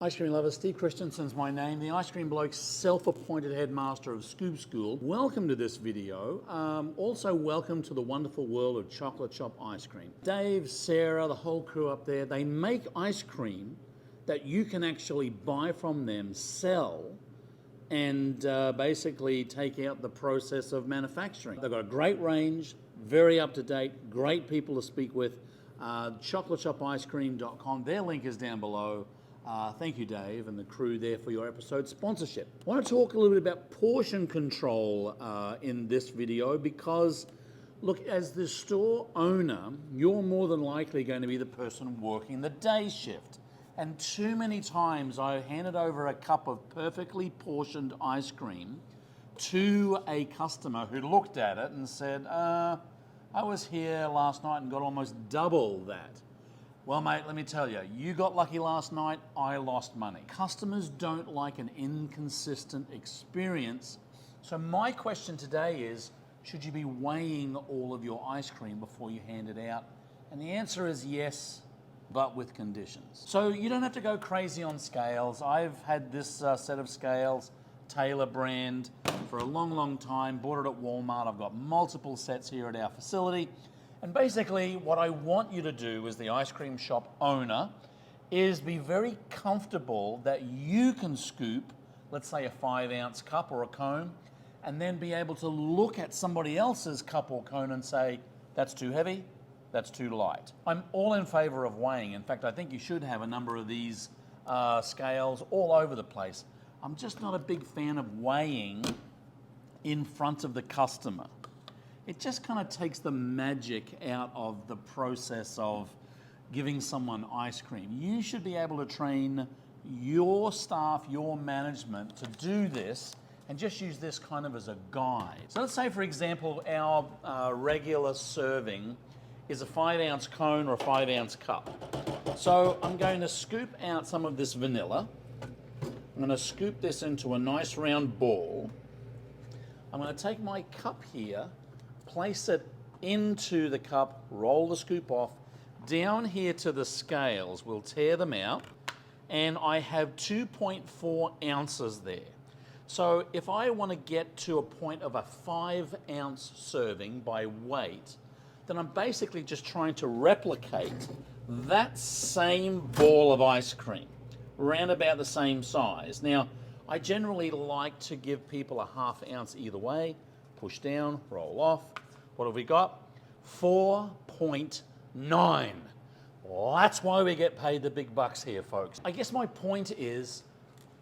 Ice cream lovers, Steve Christensen's my name, the Ice Cream Bloke, self-appointed headmaster of Scoop School. Welcome to this video. Also welcome to the wonderful world of chocolate shop ice cream. Dave, Sarah, the whole crew up there, they make ice cream that you can actually buy from them, sell, and basically take out the process of manufacturing. They've got a great range, very up-to-date, great people to speak with. ChocolateShopIceCream.com, their link is down below. Thank you, Dave, and the crew there for your episode sponsorship. I want to talk a little bit about portion control in this video because, look, as the store owner, you're more than likely going to be the person working the day shift. And too many times I handed over a cup of perfectly portioned ice cream to a customer who looked at it and said, I was here last night and got almost double that. Well, mate, let me tell you, you got lucky last night, I lost money. Customers don't like an inconsistent experience. So my question today is, should you be weighing all of your ice cream before you hand it out? And the answer is yes, but with conditions. So you don't have to go crazy on scales. I've had this set of scales, Taylor brand, for a long, long time, bought it at Walmart. I've got multiple sets here at our facility. And basically what I want you to do as the ice cream shop owner is be very comfortable that you can scoop, let's say a 5-ounce cup or a cone, and then be able to look at somebody else's cup or cone and say, that's too heavy, that's too light. I'm all in favor of weighing. In fact, I think you should have a number of these scales all over the place. I'm just not a big fan of weighing in front of the customer. It just kind of takes the magic out of the process of giving someone ice cream. You should be able to train your staff, your management to do this and just use this kind of as a guide. So let's say, for example, our regular serving is a 5-ounce cone or a 5-ounce cup. So I'm going to scoop out some of this vanilla. I'm going to scoop this into a nice round ball. I'm going to take my cup here, place it into the cup, roll the scoop off, down here to the scales, we'll tear them out, and I have 2.4 ounces there. So if I want to get to a point of a 5-ounce serving by weight, then I'm basically just trying to replicate that same ball of ice cream, around about the same size. Now, I generally like to give people a 1/2 ounce either way. Push down, roll off. What have we got? 4.9. Well, that's why we get paid the big bucks here, folks. I guess my point is,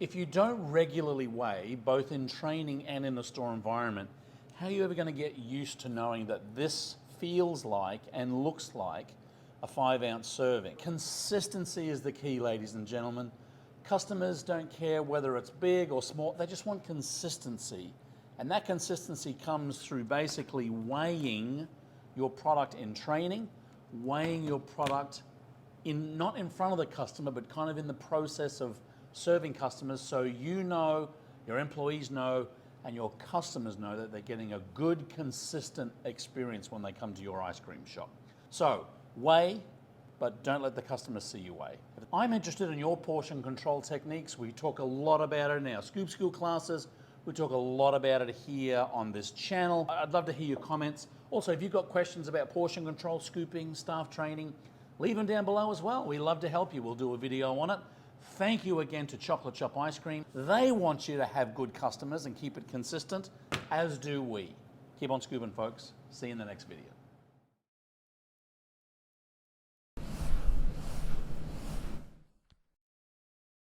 if you don't regularly weigh, both in training and in the store environment, how are you ever going to get used to knowing that this feels like and looks like a 5-ounce serving? Consistency is the key, ladies and gentlemen. Customers don't care whether it's big or small, they just want consistency. And that consistency comes through basically weighing your product in training, weighing your product not in front of the customer, but kind of in the process of serving customers, so you know, your employees know, and your customers know that they're getting a good, consistent experience when they come to your ice cream shop. So weigh, but don't let the customer see you weigh. I'm interested in your portion control techniques. We talk a lot about it in our Scoop School classes. We talk a lot about it here on this channel. I'd love to hear your comments. Also, if you've got questions about portion control, scooping, staff training, leave them down below as well. We love to help you. We'll do a video on it. Thank you again to Chocolate Shop Ice Cream. They want you to have good customers and keep it consistent, as do we. Keep on scooping, folks. See you in the next video.